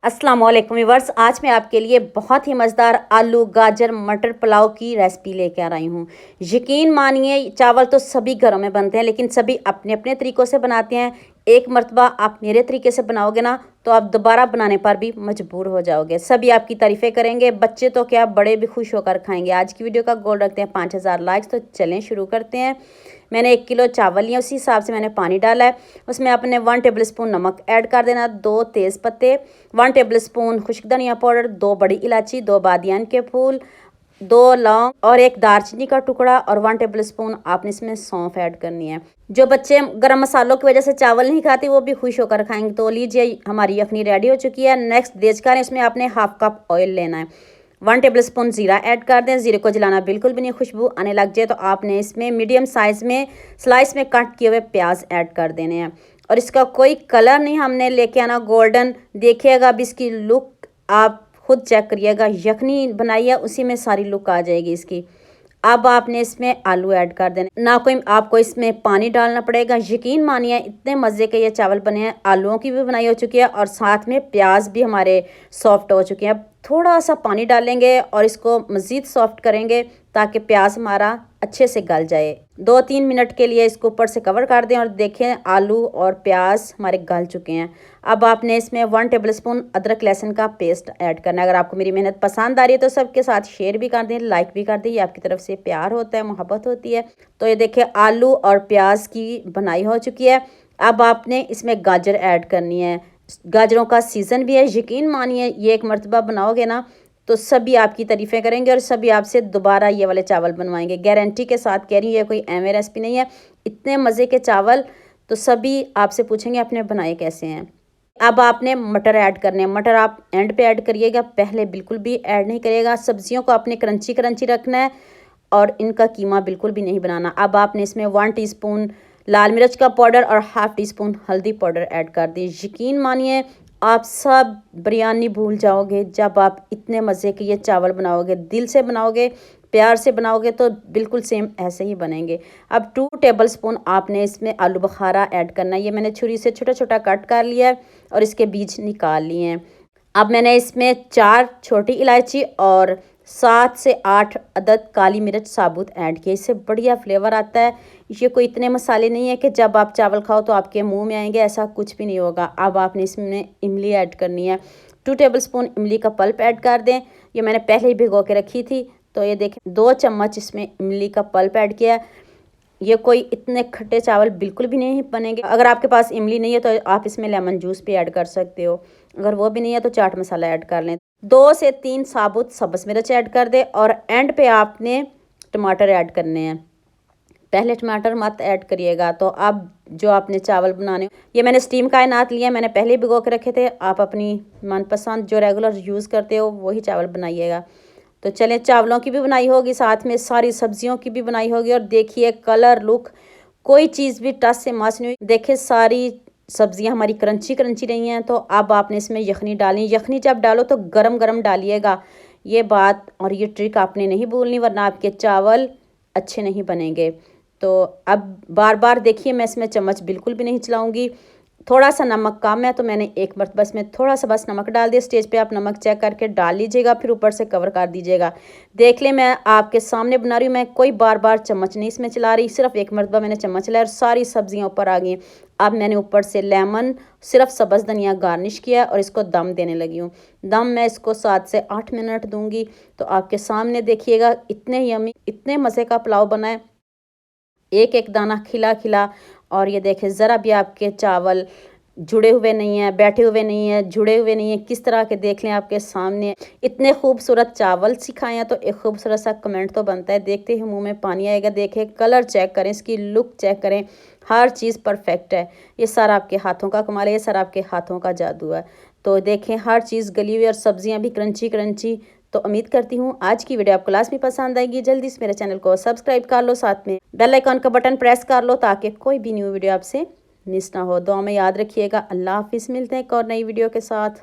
अस्सलाम वालेकुम व्यूअर्स, आज मैं आपके लिए बहुत ही मज़ेदार आलू गाजर मटर पुलाव की रेसिपी लेकर आ रही हूँ। यकीन मानिए, चावल तो सभी घरों में बनते हैं लेकिन सभी अपने अपने तरीक़ों से बनाते हैं। एक मर्तबा आप मेरे तरीके से बनाओगे ना तो आप दोबारा बनाने पर भी मजबूर हो जाओगे। सभी आपकी तारीफ़ें करेंगे, बच्चे तो क्या बड़े भी खुश होकर खाएंगे। आज की वीडियो का गोल रखते हैं 5000 लाइक्स। तो चलें शुरू करते हैं। मैंने 1 किलो चावल लिया, उसी हिसाब से मैंने पानी डाला है। उसमें आपने 1 टेबल स्पून नमक ऐड कर देना, 2 तेज़ पत्ते, 1 टेबल स्पून खुश्क धनिया पाउडर, 2 बड़ी इलायची, 2 बादियान के फूल, 2 लौंग और 1 दालचीनी का टुकड़ा और 1 टेबल स्पून आपने इसमें सौंफ ऐड करनी है। जो बच्चे गरम मसालों की वजह से चावल नहीं खाते वो भी खुश होकर खाएंगे। तो लीजिए, हमारी यखनी रेडी हो चुकी है। नेक्स्ट देज का इसमें आपने हाफ कप ऑयल लेना है। 1 टेबल स्पून ज़ीरा ऐड कर दें। ज़ीरे को जलाना बिल्कुल भी नहीं, खुशबू आने लग जाए तो आपने इसमें मीडियम साइज़ में स्लाइस में कट किए हुए प्याज ऐड कर देने हैं। और इसका कोई कलर नहीं हमने लेके आना गोल्डन। देखिएगा अब इसकी लुक आप खुद चेक करिएगा। यखनी बनाई है उसी में सारी लुक आ जाएगी इसकी। अब आपने इसमें आलू ऐड कर देने, ना कोई आपको इसमें पानी डालना पड़ेगा। यकीन मानिए इतने मज़े के ये चावल बने हैं। आलूओं की भी बनाई हो चुकी है और साथ में प्याज भी हमारे सॉफ्ट हो चुके हैं। अब थोड़ा सा पानी डालेंगे और इसको मज़ीद सॉफ्ट करेंगे ताकि प्याज हमारा अच्छे से गल जाए। 2-3 मिनट के लिए इसको ऊपर से कवर कर दें और देखें आलू और प्याज हमारे गल चुके हैं। अब आपने इसमें 1 टेबल स्पून अदरक लहसुन का पेस्ट ऐड करना है। अगर आपको मेरी मेहनत पसंद आ रही है तो सबके साथ शेयर भी कर दें, लाइक भी कर दें। ये आपकी तरफ से प्यार होता है, मोहब्बत होती है। तो ये देखिए आलू और प्याज की बनाई हो चुकी है। अब आपने इसमें गाजर ऐड करनी है। गाजरों का सीज़न भी है। यकीन मानिए ये एक मरतबा बनाओगे ना तो सभी आपकी तारीफ़ें करेंगे और सभी आपसे दोबारा ये वाले चावल बनवाएंगे। गारंटी के साथ कह रही हूँ, ये कोई एवं रेसिपी नहीं है। इतने मज़े के चावल तो सभी आपसे पूछेंगे आपने बनाए कैसे हैं। अब आपने मटर ऐड करने हैं। मटर आप एंड पे ऐड करिएगा, पहले बिल्कुल भी ऐड नहीं करिएगा। सब्जियों को आपने क्रंची क्रंची रखना है और इनका कीमा बिल्कुल भी नहीं बनाना। अब आपने इसमें 1 टीस्पून लाल मिर्च का पाउडर और हाफ़ टी स्पून हल्दी पाउडर ऐड कर दी। यकीन मानिए आप सब बिरयानी भूल जाओगे जब आप इतने मज़े के ये चावल बनाओगे। दिल से बनाओगे, प्यार से बनाओगे तो बिल्कुल सेम ऐसे ही बनेंगे। अब 2 टेबल स्पून आपने इसमें आलू बुखारा ऐड करना है। ये मैंने छुरी से छोटा छोटा कट कर लिया है और इसके बीज निकाल लिए हैं। अब मैंने इसमें 4 छोटी इलायची और 7 से 8 अदद काली मिर्च साबुत ऐड किए। इससे बढ़िया फ्लेवर आता है। ये कोई इतने मसाले नहीं है कि जब आप चावल खाओ तो आपके मुंह में आएंगे, ऐसा कुछ भी नहीं होगा। अब आपने इसमें इमली ऐड करनी है। 2 टेबल स्पून इमली का पल्प ऐड कर दें। ये मैंने पहले ही भिगो के रखी थी। तो ये देखें 2 चम्मच इसमें इमली का पल्प ऐड किया है। ये कोई इतने खट्टे चावल बिल्कुल भी नहीं बनेंगे। अगर आपके पास इमली नहीं है तो आप इसमें लेमन जूस भी ऐड कर सकते हो। अगर वो भी नहीं है तो चाट मसाला ऐड कर लें। 2 से 3 साबुत सब्ज़ मिर्च ऐड कर दें और एंड पे आपने टमाटर ऐड करने हैं। पहले टमाटर मत ऐड करिएगा। तो अब जो आपने चावल बनाने, ये मैंने स्टीम कायनात लिया, मैंने पहले ही भिगो के रखे थे। आप अपनी मनपसंद जो रेगुलर यूज़ करते हो वही चावल बनाइएगा। तो चलें, चावलों की भी बनाई होगी, साथ में सारी सब्जियों की भी बनाई होगी। और देखिए कलर लुक कोई चीज़ भी टच से मस नहीं हुई। देखिए सारी सब्जियां हमारी क्रंची क्रंची रही हैं। तो अब आपने इसमें यखनी डालनी। यखनी जब डालो तो गरम गरम डालिएगा। ये बात और ये ट्रिक आपने नहीं भूलनी, वरना आपके चावल अच्छे नहीं बनेंगे। तो अब बार बार देखिए, मैं इसमें चम्मच बिल्कुल भी नहीं चलाऊँगी। थोड़ा सा नमक कम है तो मैंने एक मरतबा इसमें थोड़ा सा बस नमक डाल दिया। स्टेज पे आप नमक चेक करके डाल लीजिएगा, फिर ऊपर से कवर कर दीजिएगा। देख लें, मैं आपके सामने बना रही हूँ, मैं कोई बार बार चम्मच नहीं इसमें चला रही। सिर्फ एक मरतबा मैंने चम्मच चलाया और सारी सब्जियां ऊपर आ गई। अब मैंने ऊपर से लेमन, सिर्फ सब्ज़ धनिया गार्निश किया और इसको दम देने लगी हूँ। दम मैं इसको 7 से 8 मिनट दूँगी। तो आपके सामने देखिएगा इतने यमी, इतने मज़े का पुलाव बना है, एक एक दाना खिला खिला। और ये देखें ज़रा भी आपके चावल जुड़े हुए नहीं हैं, बैठे हुए नहीं हैं, जुड़े हुए नहीं हैं। किस तरह के देख लें आपके सामने इतने खूबसूरत चावल सिखाए हैं तो एक खूबसूरत सा कमेंट तो बनता है। देखते ही मुंह में पानी आएगा। देखें कलर चेक करें, इसकी लुक चेक करें, हर चीज़ परफेक्ट है। ये सारा आपके हाथों का कमाल है, ये सारा आपके हाथों का जादू है। तो देखें हर चीज़ गली हुई और सब्जियां भी क्रंची क्रंची। तो उम्मीद करती हूँ आज की वीडियो आपको लास्ट में पसंद आएगी। जल्दी से मेरे चैनल को सब्सक्राइब कर लो, साथ में बेल आइकन का बटन प्रेस कर लो ताकि कोई भी न्यू वीडियो आपसे मिस ना हो। दुआ में याद रखिएगा। अल्लाह हाफिज़। मिलते हैं एक और नई वीडियो के साथ।